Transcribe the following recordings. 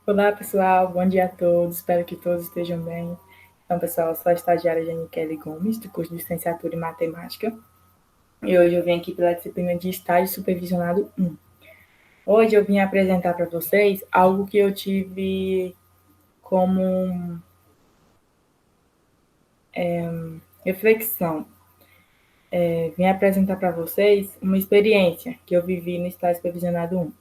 Olá, pessoal. Bom dia a todos. Espero que todos estejam bem. Então, pessoal, eu sou a estagiária Janikele Gomes, do curso de Licenciatura em Matemática. E hoje eu vim aqui pela disciplina de Estágio Supervisionado 1. Hoje eu vim apresentar para vocês algo que eu tive como reflexão. Vim apresentar para vocês uma experiência que eu vivi no Estágio Supervisionado 1.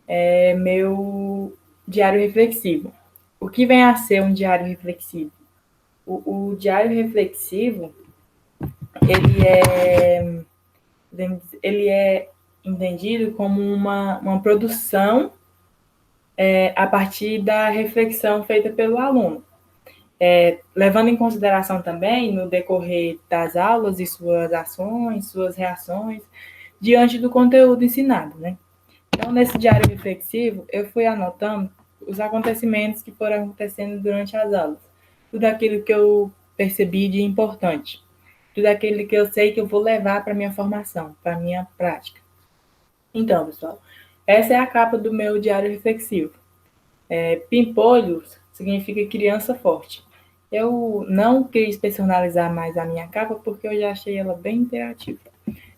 É meu diário reflexivo. O que vem a ser um diário reflexivo? O diário reflexivo ele é, ele é entendido como uma produção a partir da reflexão feita pelo aluno, levando em consideração também no decorrer das aulas e suas ações, suas reações diante do conteúdo ensinado, né? Então, nesse diário reflexivo, eu fui anotando os acontecimentos que foram acontecendo durante as aulas, tudo aquilo que eu percebi de importante, tudo aquilo que eu sei que eu vou levar para a minha formação, para a minha prática. Então, pessoal, essa é a capa do meu diário reflexivo. Pimpolhos significa criança forte. Eu não quis personalizar mais a minha capa porque eu já achei ela bem interativa.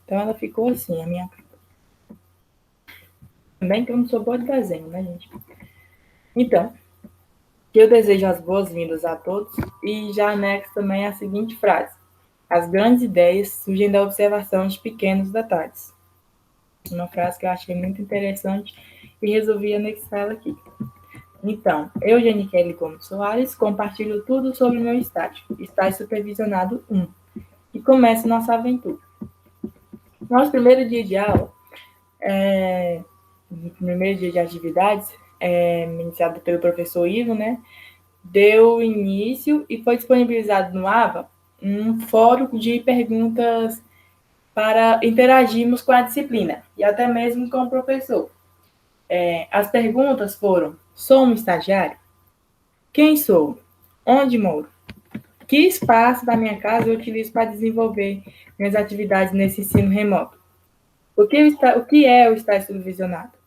Então ela ficou assim, a minha capa. Também que eu não sou boa de desenho, né, gente? Então, eu desejo as boas-vindas a todos e já anexo também a seguinte frase: as grandes ideias surgem da observação de pequenos detalhes. Uma frase que eu achei muito interessante e resolvi anexar ela aqui. Então, eu, Janikele Gomes Soares, compartilho tudo sobre o meu estágio supervisionado 1, e começa nossa aventura. Nosso primeiro dia de aula, no primeiro dia de atividades, iniciado pelo professor Ivo, né, deu início e foi disponibilizado no AVA um fórum de perguntas para interagirmos com a disciplina e até mesmo com o professor. As perguntas foram: sou um estagiário? Quem sou? Onde moro? Que espaço da minha casa eu utilizo para desenvolver minhas atividades nesse ensino remoto? O que é o estágio supervisionado?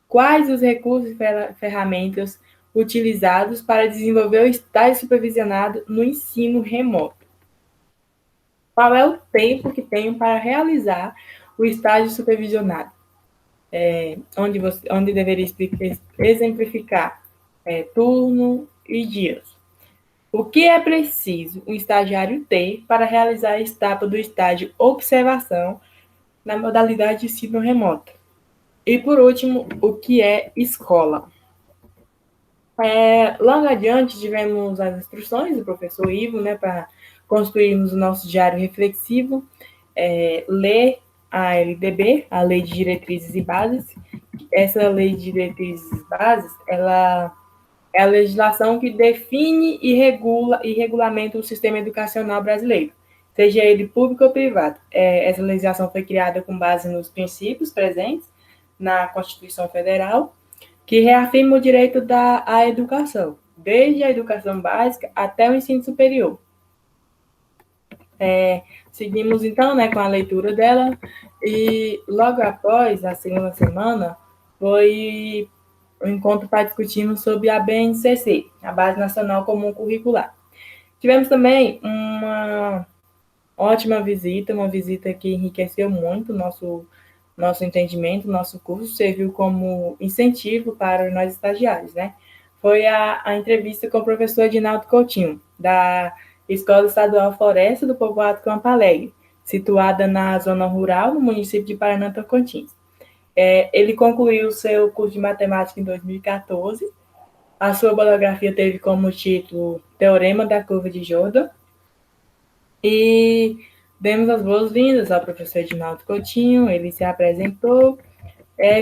Quais os recursos e ferramentas utilizados para desenvolver o estágio supervisionado no ensino remoto? Qual é o tempo que tenho para realizar o estágio supervisionado? Onde deveria exemplificar turno e dias. O que é preciso um estagiário ter para realizar a etapa do estágio observação na modalidade de ensino remoto? E, por último, o que é escola? Logo adiante, tivemos as instruções do professor Ivo, né, para construirmos o nosso diário reflexivo, ler a LDB, a Lei de Diretrizes e Bases. Essa Lei de Diretrizes e Bases, ela é a legislação que define e regulamenta o sistema educacional brasileiro, seja ele público ou privado. Essa legislação foi criada com base nos princípios presentes na Constituição Federal, que reafirma o direito à educação, desde a educação básica até o ensino superior. Seguimos então, né, com a leitura dela e logo após a segunda semana foi o encontro para discutirmos sobre a BNCC, a Base Nacional Comum Curricular. Tivemos também uma ótima visita, uma visita que enriqueceu muito nosso entendimento, nosso curso, serviu como incentivo para nós estagiários, né? Foi a entrevista com o professor Edinaldo Coutinho, da Escola Estadual Floresta do Povoado Campo Alegre, situada na zona rural, no município de Paraná, Tocantins. Ele concluiu o seu curso de matemática em 2014. A sua monografia teve como título Teorema da Curva de Jordan. E demos as boas-vindas ao professor Edinaldo Coutinho, ele se apresentou.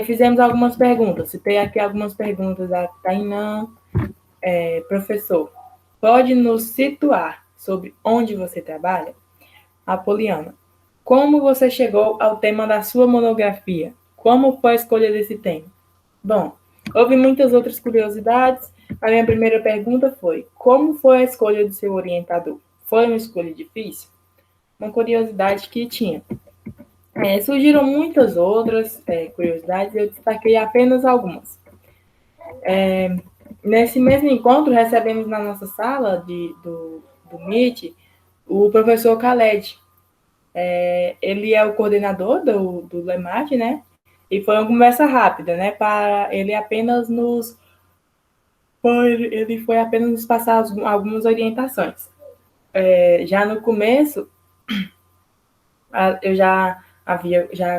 Fizemos algumas perguntas. Citei aqui algumas perguntas da Tainã. Professor, pode nos situar sobre onde você trabalha? Apoliana, como você chegou ao tema da sua monografia? Como foi a escolha desse tema? Bom, houve muitas outras curiosidades. A minha primeira pergunta foi: como foi a escolha do seu orientador? Foi uma escolha difícil? Uma curiosidade que tinha. Surgiram muitas outras curiosidades, eu destaquei apenas algumas. Nesse mesmo encontro, recebemos na nossa sala do Meet o professor Khaled. Ele é o coordenador do LEMAT, né? E foi uma conversa rápida, né? Para ele apenas nos ele foi apenas nos passar algumas orientações. Já no começo, eu já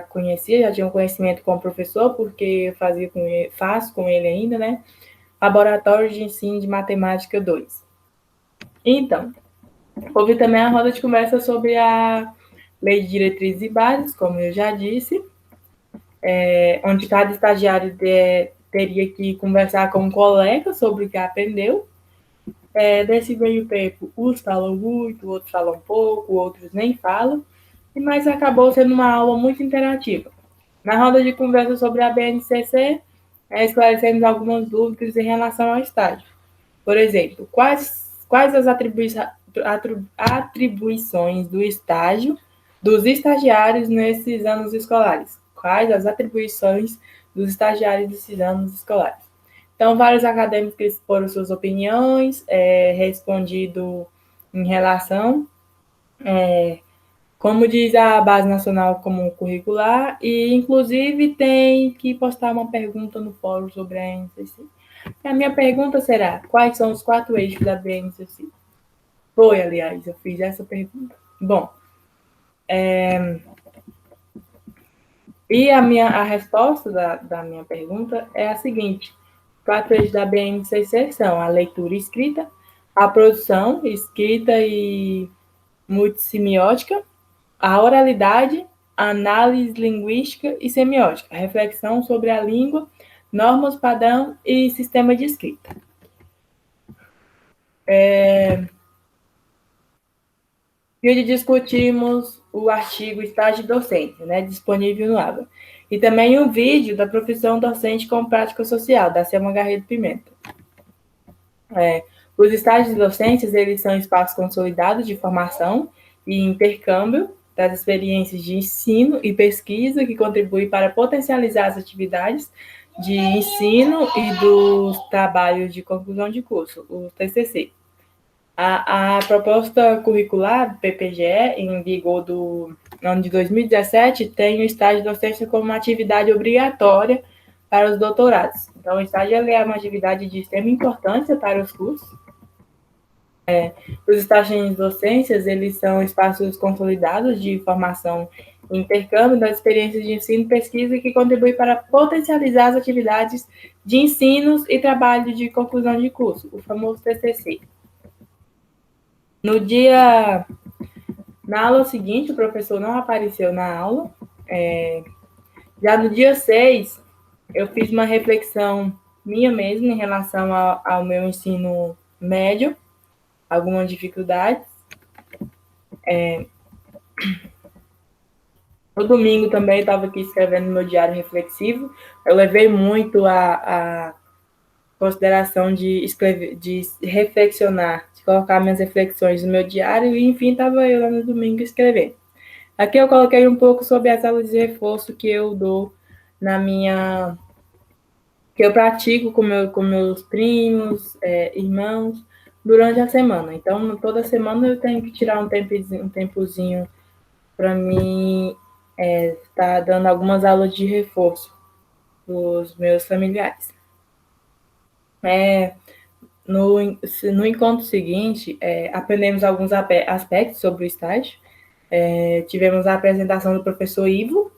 conhecia, já tinha um conhecimento com o professor, porque eu faço com ele ainda, né? Laboratório de Ensino de Matemática 2. Então, houve também a roda de conversa sobre a Lei de Diretrizes e Bases, como eu já disse, onde cada estagiário teria que conversar com um colega sobre o que aprendeu. Desse meio tempo, uns falam muito, outros falam pouco, outros nem falam, mas acabou sendo uma aula muito interativa. Na roda de conversa sobre a BNCC, esclarecemos algumas dúvidas em relação ao estágio. Por exemplo, quais as atribuições do estágio dos estagiários nesses anos escolares? Quais as atribuições dos estagiários nesses anos escolares? Então, vários acadêmicos exporam suas opiniões, respondido em relação, como diz a Base Nacional Comum Curricular, e inclusive tem que postar uma pergunta no fórum sobre a NCC. A minha pergunta será: quais são os 4 eixos da BNCC? Foi, aliás, eu fiz essa pergunta. Bom, e a resposta da minha pergunta é a seguinte: os 4 eixos da BNCC são a leitura escrita, a produção escrita e multissemiótica, a oralidade, a análise linguística e semiótica, a reflexão sobre a língua, normas padrão e sistema de escrita. E onde discutimos o artigo Estágio Docente, né, disponível no ABA. E também um vídeo da profissão docente com prática social, da Selma Garrido Pimenta. Os estágios docentes, eles são espaços consolidados de formação e intercâmbio das experiências de ensino e pesquisa que contribuem para potencializar as atividades de ensino e dos trabalhos de conclusão de curso, o TCC. A proposta curricular do PPGE, em vigor do ano de 2017, tem o estágio docente como uma atividade obrigatória para os doutorados. Então, o estágio é uma atividade de extrema importância para os cursos. Os estágios de docências, eles são espaços consolidados de formação e intercâmbio das experiências de ensino e pesquisa que contribuem para potencializar as atividades de ensino e trabalho de conclusão de curso, o famoso TCC. Na aula seguinte, o professor não apareceu na aula. Já no dia 6, eu fiz uma reflexão minha mesma em relação ao meu ensino médio, algumas dificuldades. No domingo também estava aqui escrevendo meu diário reflexivo. Eu levei muito a consideração de escrever, de reflexionar, de colocar minhas reflexões no meu diário e, enfim, estava eu lá no domingo escrevendo. Aqui eu coloquei um pouco sobre as aulas de reforço que eu dou que eu pratico com meus primos, irmãos, durante a semana. Então, toda semana eu tenho que tirar um tempozinho para mim estar dando algumas aulas de reforço para os meus familiares. No encontro seguinte, aprendemos alguns aspectos sobre o estágio. Tivemos a apresentação do professor Ivo,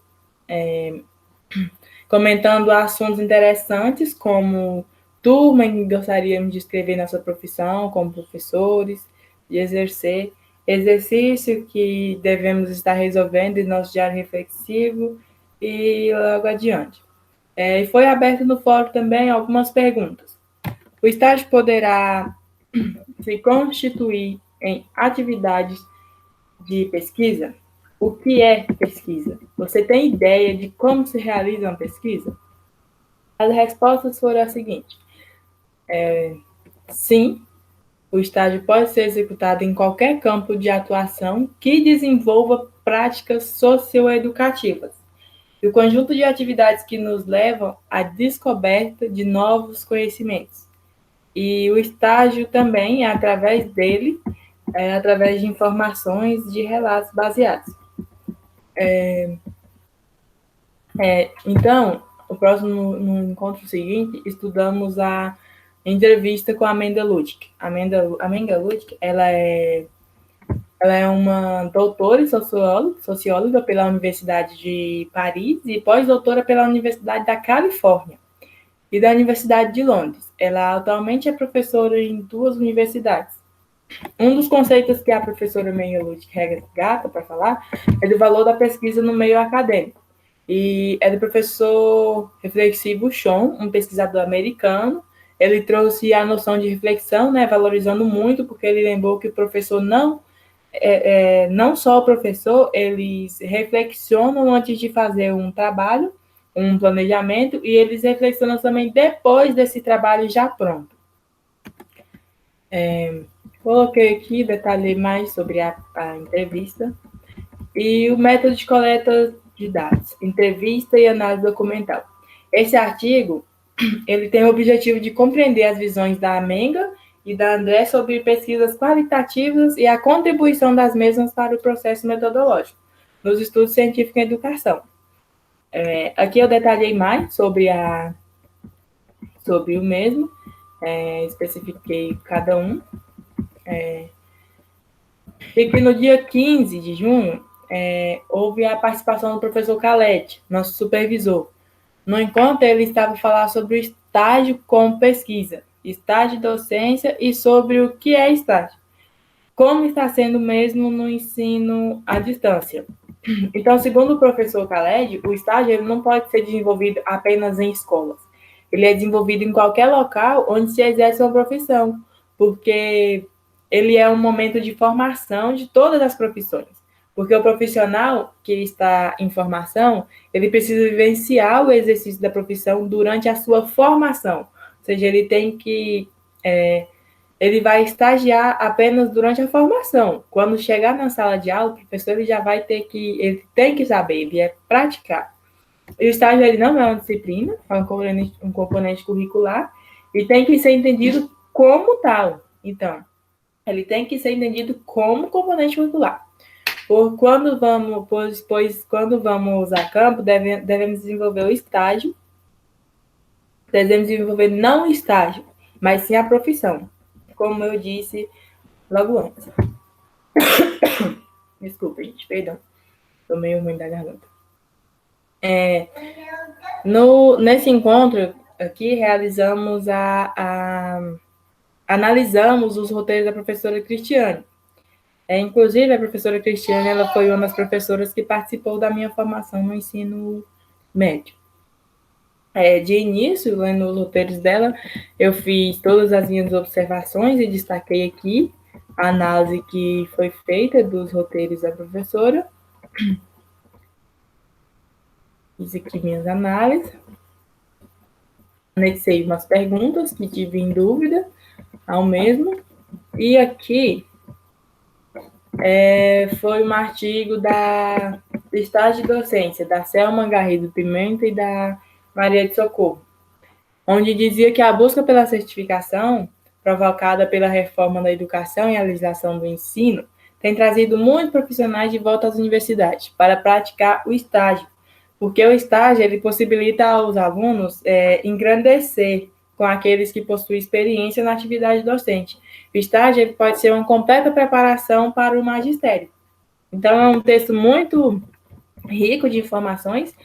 comentando assuntos interessantes, como turma em que gostaríamos de escrever nossa profissão como professores, de exercer, exercício que devemos estar resolvendo em nosso diário reflexivo e logo adiante. E foi aberto no fórum também algumas perguntas. O estágio poderá se constituir em atividades de pesquisa? O que é pesquisa? Você tem ideia de como se realiza uma pesquisa? As respostas foram as seguintes. Sim, o estágio pode ser executado em qualquer campo de atuação que desenvolva práticas socioeducativas. e o conjunto de atividades que nos levam à descoberta de novos conhecimentos. E o estágio também é através dele, através de informações, de relatos baseados. Então, no encontro seguinte, estudamos a entrevista com a Amanda Ludick. A Amanda Ludick, ela é uma doutora em socióloga pela Universidade de Paris e pós-doutora pela Universidade da Califórnia e da Universidade de Londres. Ela atualmente é professora em 2 universidades. Um dos conceitos que a professora Amanda Ludick resgata para falar é do valor da pesquisa no meio acadêmico. E é do professor reflexivo Sean, um pesquisador americano. Ele trouxe a noção de reflexão, né, valorizando muito, porque ele lembrou que o professor não só o professor, eles reflexionam antes de fazer um trabalho, um planejamento, e eles reflexionam também depois desse trabalho já pronto. Coloquei aqui, detalhei mais sobre a entrevista. E o método de coleta de dados, entrevista e análise documental. Esse artigo, ele tem o objetivo de compreender as visões da Amenga e da André sobre pesquisas qualitativas e a contribuição das mesmas para o processo metodológico nos estudos científicos em educação. Aqui eu detalhei mais sobre o mesmo, especifiquei cada um. E que no dia 15 de junho, houve a participação do professor Calete, nosso supervisor. No encontro, ele estava falando sobre o estágio como pesquisa, estágio de docência e sobre o que é estágio. Como está sendo mesmo no ensino à distância. Então, segundo o professor Khaled, o estágio ele não pode ser desenvolvido apenas em escolas. Ele é desenvolvido em qualquer local onde se exerce uma profissão, porque ele é um momento de formação de todas as profissões. Porque o profissional que está em formação, ele precisa vivenciar o exercício da profissão durante a sua formação. Ou seja, ele tem que... ele vai estagiar apenas durante a formação. Quando chegar na sala de aula, o professor ele já vai ter que... Ele tem que saber, ele é praticar. E o estágio ele não é uma disciplina, é um componente curricular, e tem que ser entendido como tal. Então, ele tem que ser entendido como componente curricular. Pois quando vamos a campo, devemos desenvolver o estágio, devemos desenvolver não o estágio, mas sim a profissão, como eu disse logo antes. Desculpa, gente, perdão. Estou meio ruim da garganta. Nesse encontro aqui, analisamos os roteiros da professora Cristiane. Inclusive, a professora Cristiane ela foi uma das professoras que participou da minha formação no ensino médio. De início, lendo os roteiros dela, eu fiz todas as minhas observações e destaquei aqui a análise que foi feita dos roteiros da professora. Fiz aqui minhas análises. Anexei umas perguntas que tive em dúvida ao mesmo. E aqui foi um artigo do estágio de docência, da Selma Garrido Pimenta e da Maria de Socorro, onde dizia que a busca pela certificação, provocada pela reforma da educação e a legislação do ensino, tem trazido muitos profissionais de volta às universidades para praticar o estágio, porque o estágio ele possibilita aos alunos engrandecer com aqueles que possuem experiência na atividade docente. O estágio ele pode ser uma completa preparação para o magistério. Então, é um texto muito rico de informações,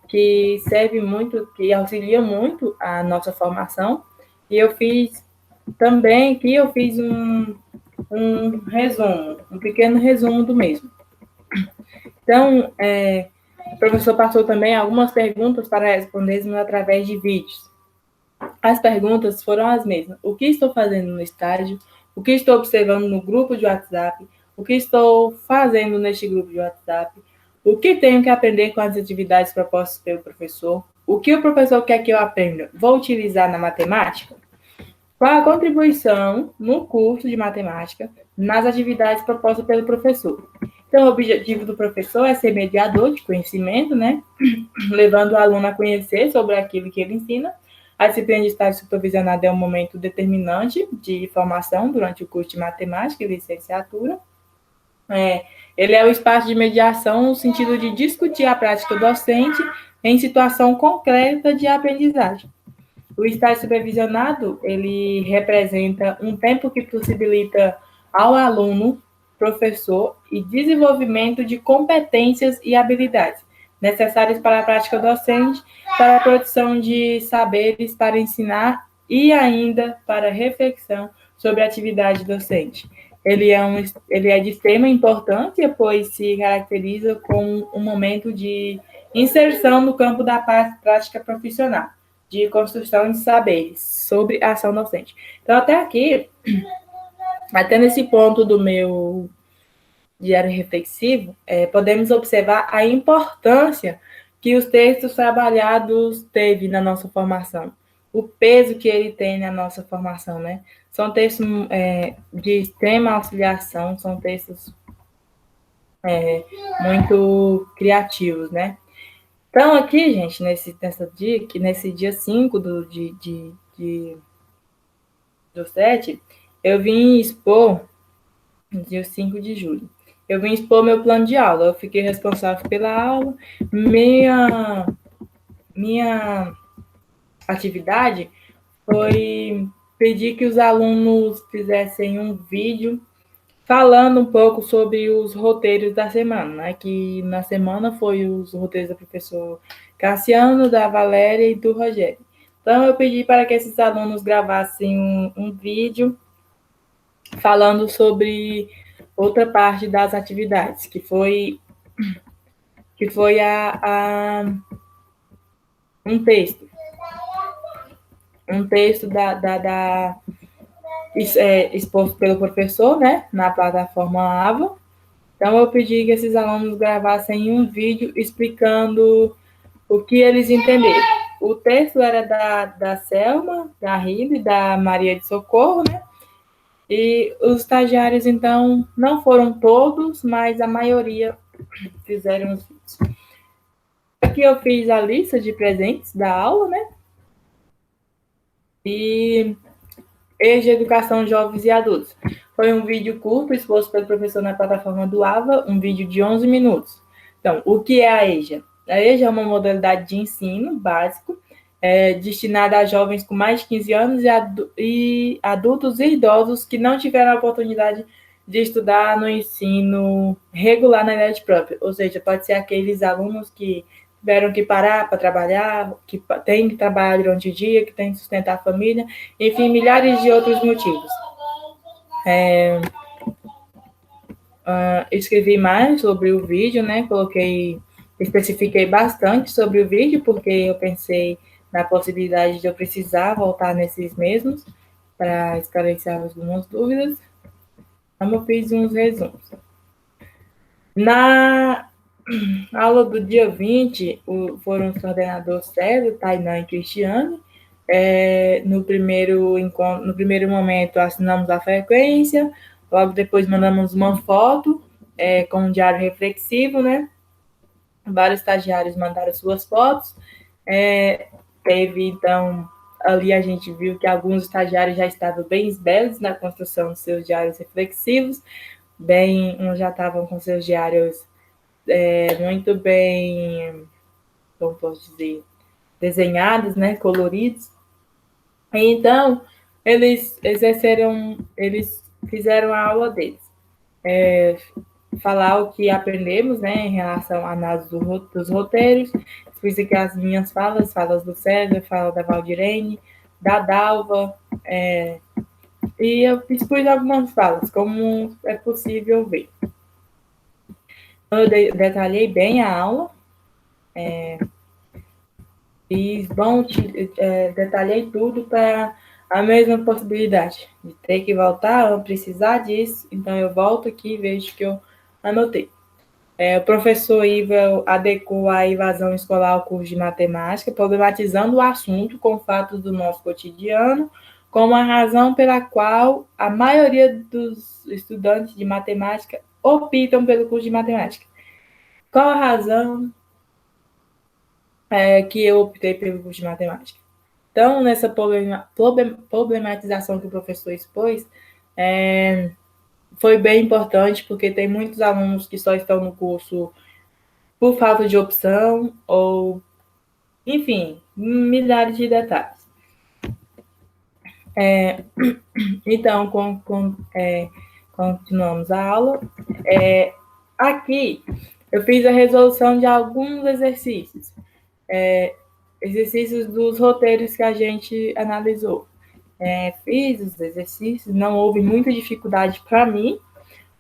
que serve muito, que auxilia muito a nossa formação. E eu fiz também aqui, um resumo, um pequeno resumo do mesmo. Então, o professor passou também algumas perguntas para respondermos através de vídeos. As perguntas foram as mesmas. O que estou fazendo no estágio? O que estou observando no grupo de WhatsApp? O que estou fazendo neste grupo de WhatsApp? O que tenho que aprender com as atividades propostas pelo professor? O que o professor quer que eu aprenda? Vou utilizar na matemática? Qual a contribuição no curso de matemática nas atividades propostas pelo professor? Então, o objetivo do professor é ser mediador de conhecimento, né? Levando o aluno a conhecer sobre aquilo que ele ensina. A disciplina de estágio supervisionado é um momento determinante de formação durante o curso de matemática e licenciatura. Ele é o espaço de mediação no sentido de discutir a prática docente em situação concreta de aprendizagem. O estágio supervisionado, ele representa um tempo que possibilita ao aluno, professor, e desenvolvimento de competências e habilidades necessárias para a prática docente, para a produção de saberes para ensinar e ainda para reflexão sobre a atividade docente. Ele é de extrema importância, pois se caracteriza como um momento de inserção no campo da prática profissional, de construção de saberes sobre a ação docente. Então, até aqui, até nesse ponto do meu diário reflexivo, podemos observar a importância que os textos trabalhados teve na nossa formação, o peso que ele tem na nossa formação, né? São textos de extrema auxiliação, são textos muito criativos, né? Então, aqui, gente, nesse dia 5 do 7, eu vim expor, dia 5 de julho, eu vim expor meu plano de aula. Eu fiquei responsável pela aula. Minha atividade foi pedir que os alunos fizessem um vídeo falando um pouco sobre os roteiros da semana, né? Que na semana foi os roteiros do professor Cassiano, da Valéria e do Rogério. Então, eu pedi para que esses alunos gravassem um vídeo falando sobre outra parte das atividades, que foi um texto. Um texto exposto pelo professor, né, na plataforma AVA. Então, eu pedi que esses alunos gravassem um vídeo explicando o que eles entenderam. O texto era da Selma, da Rita e da Maria de Socorro, né? E os estagiários, então, não foram todos, mas a maioria fizeram os vídeos. Aqui eu fiz a lista de presentes da aula, né? E Eixo de Educação Jovens e Adultos. Foi um vídeo curto exposto pelo professor na plataforma do AVA, um vídeo de 11 minutos. Então, o que é a EJA? A EJA é uma modalidade de ensino básico destinada a jovens com mais de 15 anos e adultos e idosos que não tiveram a oportunidade de estudar no ensino regular na idade própria. Ou seja, pode ser aqueles alunos que tiveram que parar para trabalhar, que têm que trabalhar durante o dia, que têm que sustentar a família, enfim, milhares de outros motivos. Escrevi mais sobre o vídeo, né? Especifiquei bastante sobre o vídeo, porque eu pensei na possibilidade de eu precisar voltar nesses mesmos para esclarecer algumas dúvidas. Então, eu fiz uns resumos. Na aula do dia 20, foram os coordenadores César, Tainan e Cristiane. No primeiro momento, assinamos a frequência, logo depois mandamos uma foto com um diário reflexivo, né? Vários estagiários mandaram suas fotos. Teve, então, ali a gente viu que alguns estagiários já estavam bem esbelos na construção dos seus diários reflexivos, uns já estavam com seus diários muito bem, como posso dizer, desenhados, né, coloridos. Então, eles fizeram a aula deles. Falar o que aprendemos, né, em relação à análise dos roteiros. Fiz aqui as minhas falas do César, fala da Valdirene, da Dalva, e eu expus algumas falas, como é possível ver. Eu detalhei bem a aula, detalhei tudo para a mesma possibilidade de ter que voltar ou precisar disso, então eu volto aqui e vejo que eu anotei. O professor Ivel adequou a evasão escolar ao curso de matemática, problematizando o assunto com fatos do nosso cotidiano, como a razão pela qual a maioria dos estudantes de matemática optam pelo curso de matemática. Qual a razão que eu optei pelo curso de matemática? Então, nessa problematização que o professor expôs, foi bem importante, porque tem muitos alunos que só estão no curso por falta de opção, ou, enfim, milhares de detalhes. Então, continuamos a aula. Aqui, eu fiz a resolução de alguns exercícios. Exercícios dos roteiros que a gente analisou. Fiz os exercícios, não houve muita dificuldade para mim,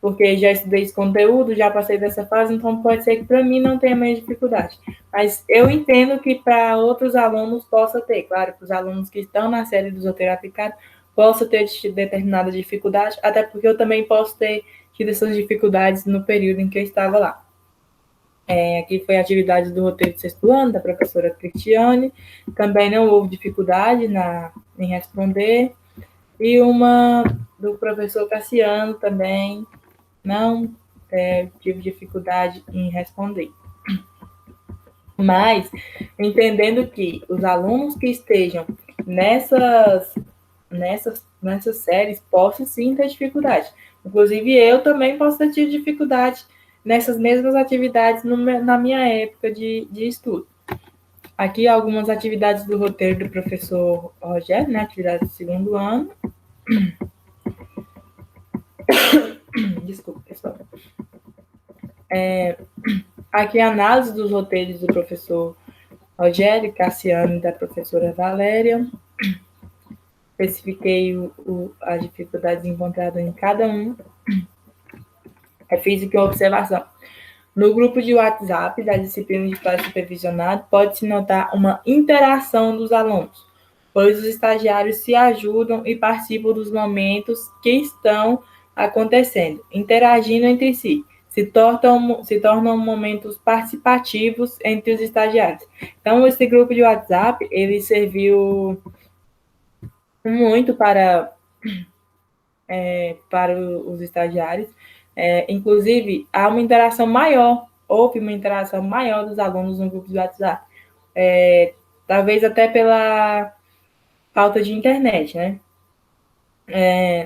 porque já estudei esse conteúdo, já passei dessa fase, então pode ser que para mim não tenha mais dificuldade. Mas eu entendo que para outros alunos possa ter, claro, para os alunos que estão na série do roteiro aplicado, possa ter determinada dificuldade, até porque eu também posso ter tido essas dificuldades no período em que eu estava lá. Aqui foi a atividade do roteiro de sexto ano, da professora Cristiane. Também não houve dificuldade em responder. E uma do professor Cassiano também não tive dificuldade em responder. Mas, entendendo que os alunos que estejam nessas séries possam sim ter dificuldade. Inclusive, eu também posso ter tido dificuldade nessas mesmas atividades na minha época de estudo. Aqui algumas atividades do roteiro do professor Rogério, né? Atividade do segundo ano. Desculpa, pessoal. Aqui a análise dos roteiros do professor Rogério, Cassiano e da professora Valéria. Especifiquei as dificuldades encontradas em cada um. Fiz aqui uma observação. No grupo de WhatsApp da disciplina de estágio supervisionado, pode-se notar uma interação dos alunos, pois os estagiários se ajudam e participam dos momentos que estão acontecendo, interagindo entre si. Se tornam momentos participativos entre os estagiários. Então, esse grupo de WhatsApp, ele serviu muito para os estagiários. Inclusive, houve uma interação maior dos alunos no grupo de WhatsApp. Talvez até pela falta de internet, né?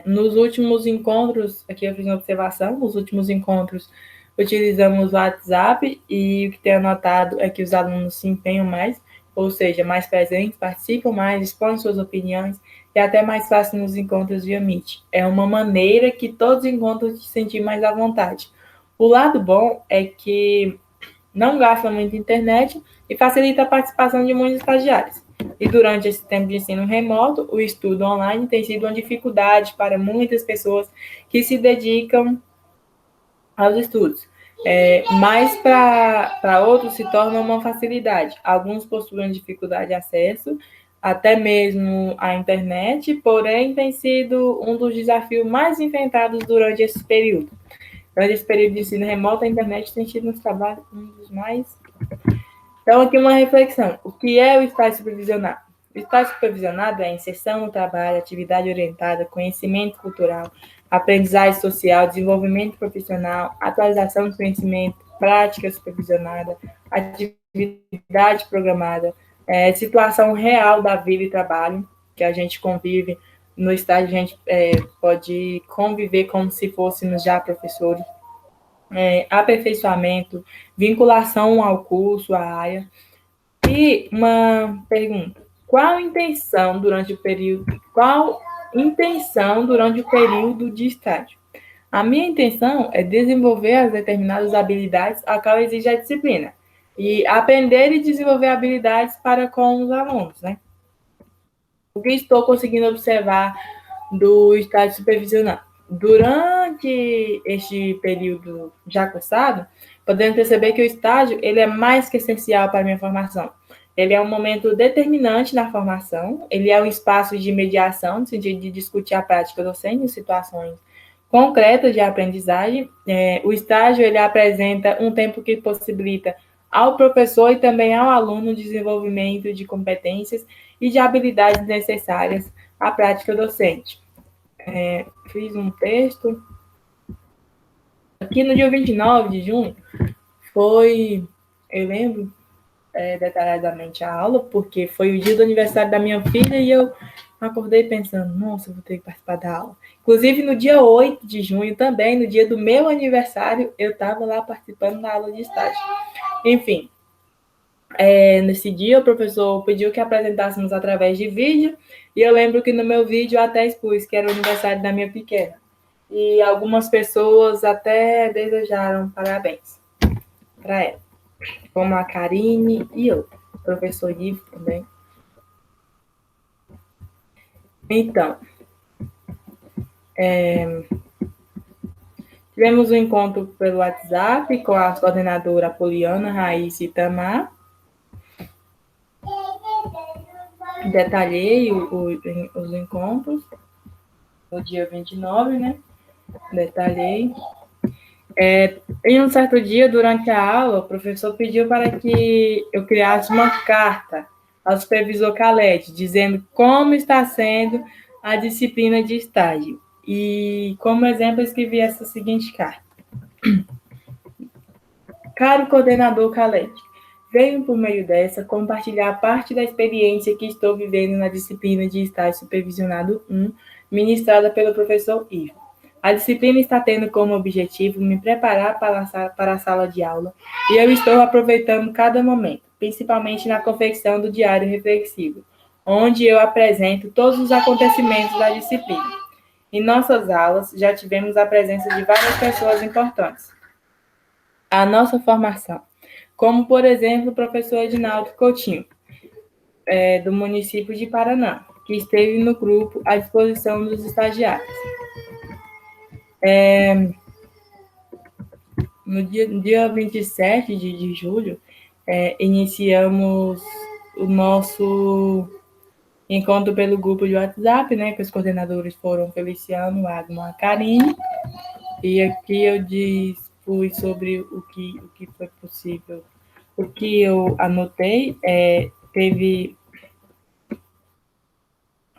Nos últimos encontros, aqui eu fiz uma observação, nos últimos encontros utilizamos o WhatsApp e o que tenho anotado é que os alunos se empenham mais, ou seja, mais presentes, participam mais, expõem suas opiniões e até mais fácil nos encontros via Meet. É uma maneira que todos encontram se sentir mais à vontade. O lado bom é que não gasta muita internet e facilita a participação de muitos estagiários. E durante esse tempo de ensino remoto, o estudo online tem sido uma dificuldade para muitas pessoas que se dedicam aos estudos. Mas para outros se torna uma facilidade. Alguns possuem dificuldade de acesso, até mesmo à internet, porém tem sido um dos desafios mais enfrentados durante esse período. Durante esse período de ensino remoto, a internet tem sido um trabalho um dos mais. Então, aqui uma reflexão. O que é o estágio supervisionado? O estágio supervisionado é a inserção no trabalho, atividade orientada, conhecimento cultural, aprendizagem social, desenvolvimento profissional, atualização do conhecimento, prática supervisionada, atividade programada, situação real da vida e trabalho, que a gente convive. No estágio, a gente pode conviver como se fôssemos já professores. Aperfeiçoamento, vinculação ao curso, à área. E uma pergunta: qual intenção durante o período de estágio? A minha intenção é desenvolver as determinadas habilidades a qual exige a disciplina e aprender e desenvolver habilidades para com os alunos, né? O que estou conseguindo observar do estágio supervisionado? Durante este período já cursado, podemos perceber que o estágio ele é mais que essencial para a minha formação. Ele é um momento determinante na formação, ele é um espaço de mediação, no sentido de discutir a prática docente em situações concretas de aprendizagem. O estágio ele apresenta um tempo que possibilita ao professor e também ao aluno o desenvolvimento de competências e de habilidades necessárias à prática docente. Fiz um texto Aqui no dia 29 de junho foi, eu lembro detalhadamente a aula, porque foi o dia do aniversário da minha filha e eu acordei pensando, nossa, eu vou ter que participar da aula. Inclusive, no dia 8 de junho também, no dia do meu aniversário, eu estava lá participando da aula de estágio. Enfim, nesse dia o professor pediu que apresentássemos através de vídeo, e eu lembro que no meu vídeo eu até expus que era o aniversário da minha pequena. E algumas pessoas até desejaram parabéns para ela, como a Karine e eu, o professor Ivo também. Então, tivemos um encontro pelo WhatsApp com a coordenadora Poliana, Raíssa e Tamar. Detalhei os encontros no dia 29, né? Detalhei. Em um certo dia, durante a aula, o professor pediu para que eu criasse uma carta ao supervisor Caled, dizendo como está sendo a disciplina de estágio. E, como exemplo, eu escrevi essa seguinte carta. Caro coordenador Caled, venho por meio dessa compartilhar parte da experiência que estou vivendo na disciplina de estágio supervisionado 1, ministrada pelo professor Ivo. A disciplina está tendo como objetivo me preparar para a sala de aula e eu estou aproveitando cada momento, principalmente na confecção do diário reflexivo, onde eu apresento todos os acontecimentos da disciplina. Em nossas aulas, já tivemos a presença de várias pessoas importantes. A nossa formação, como, por exemplo, o professor Edinaldo Coutinho, do município de Paraná, que esteve no grupo à disposição dos estagiários. No dia 27 de julho, iniciamos o nosso encontro pelo grupo de WhatsApp, né, que os coordenadores foram Feliciano, Agma, Karine, e aqui eu dispus sobre o que foi possível. O que eu anotei teve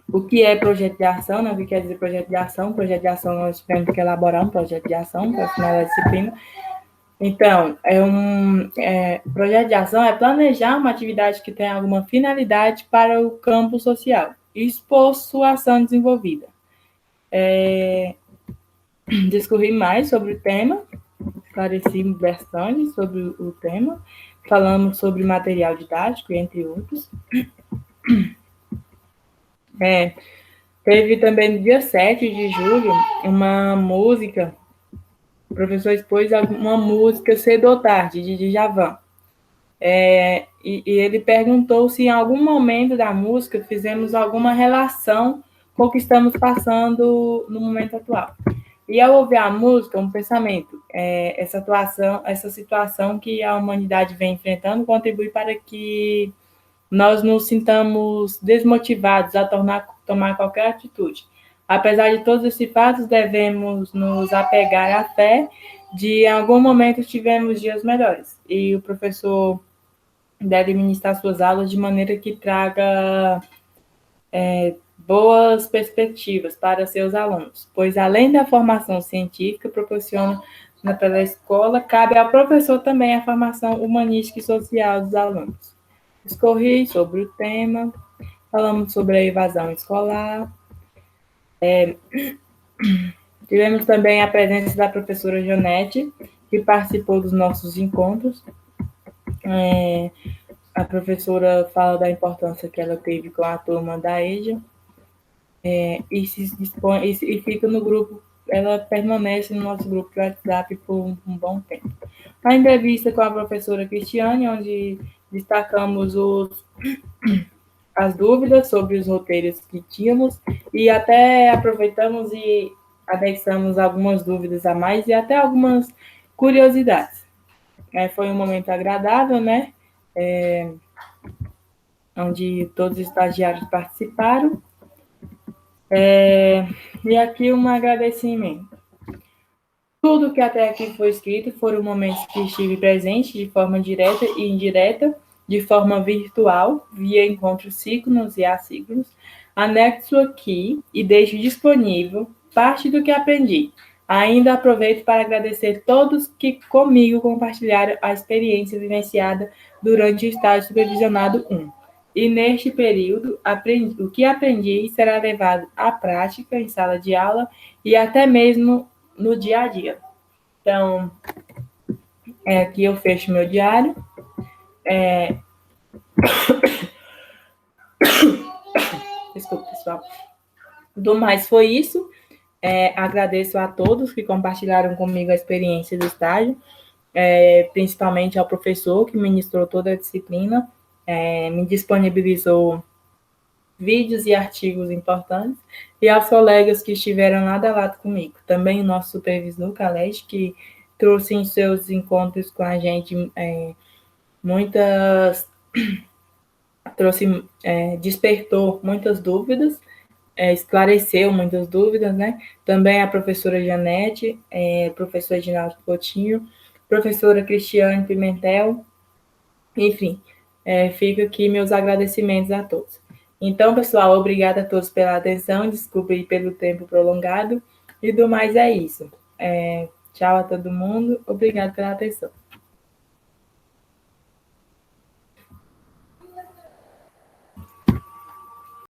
o que é projeto de ação, né? O que quer dizer projeto de ação. Projeto de ação, nós tivemos que elaborar um projeto de ação para o final da disciplina. Então, projeto de ação é planejar uma atividade que tenha alguma finalidade para o campo social e expor sua ação desenvolvida. Discorri mais sobre o tema, esclareci bastante sobre o tema, falamos sobre material didático, entre outros. Teve também no dia 7 de julho uma música, o professor expôs uma música Cedo ou Tarde, de Djavan. E ele perguntou se em algum momento da música fizemos alguma relação com o que estamos passando no momento atual. E ao ouvir a música, um pensamento, essa situação que a humanidade vem enfrentando contribui para que nós nos sintamos desmotivados a tomar qualquer atitude. Apesar de todos esses fatos, devemos nos apegar à fé de em algum momento tivemos dias melhores. E o professor deve ministrar suas aulas de maneira que traga boas perspectivas para seus alunos, pois além da formação científica proporciona pela escola, cabe ao professor também a formação humanística e social dos alunos. Discorri sobre o tema, falamos sobre a evasão escolar, tivemos também a presença da professora Jonete, que participou dos nossos encontros. A professora fala da importância que ela teve com a turma da EJA, e se dispõe e fica no grupo, ela permanece no nosso grupo de WhatsApp por um bom tempo. A entrevista com a professora Cristiane, onde destacamos as dúvidas sobre os roteiros que tínhamos e até aproveitamos e anexamos algumas dúvidas a mais e até algumas curiosidades. Foi um momento agradável, né? Onde todos os estagiários participaram. E aqui um agradecimento. Tudo que até aqui foi escrito foram momentos que estive presente de forma direta e indireta, de forma virtual, via encontros síncronos e assíncronos. Anexo aqui e deixo disponível parte do que aprendi, Ainda aproveito para agradecer todos que comigo compartilharam a experiência vivenciada durante o estágio supervisionado 1. E neste período, o que aprendi será levado à prática em sala de aula e até mesmo no dia a dia. Então, aqui eu fecho meu diário. Desculpa, pessoal. Do mais foi isso. Agradeço a todos que compartilharam comigo a experiência do estágio, principalmente ao professor que ministrou toda a disciplina, me disponibilizou vídeos e artigos importantes, e aos colegas que estiveram lado a lado comigo. Também o nosso supervisor, Khaled, que trouxe em seus encontros com a gente muitas... despertou muitas dúvidas, esclareceu muitas dúvidas, né? Também a professora Janete, professor Edinaldo Coutinho, professora Cristiane Pimentel, enfim, fica aqui meus agradecimentos a todos. Então, pessoal, obrigada a todos pela atenção, desculpe pelo tempo prolongado, e do mais é isso. Tchau a todo mundo, obrigado pela atenção.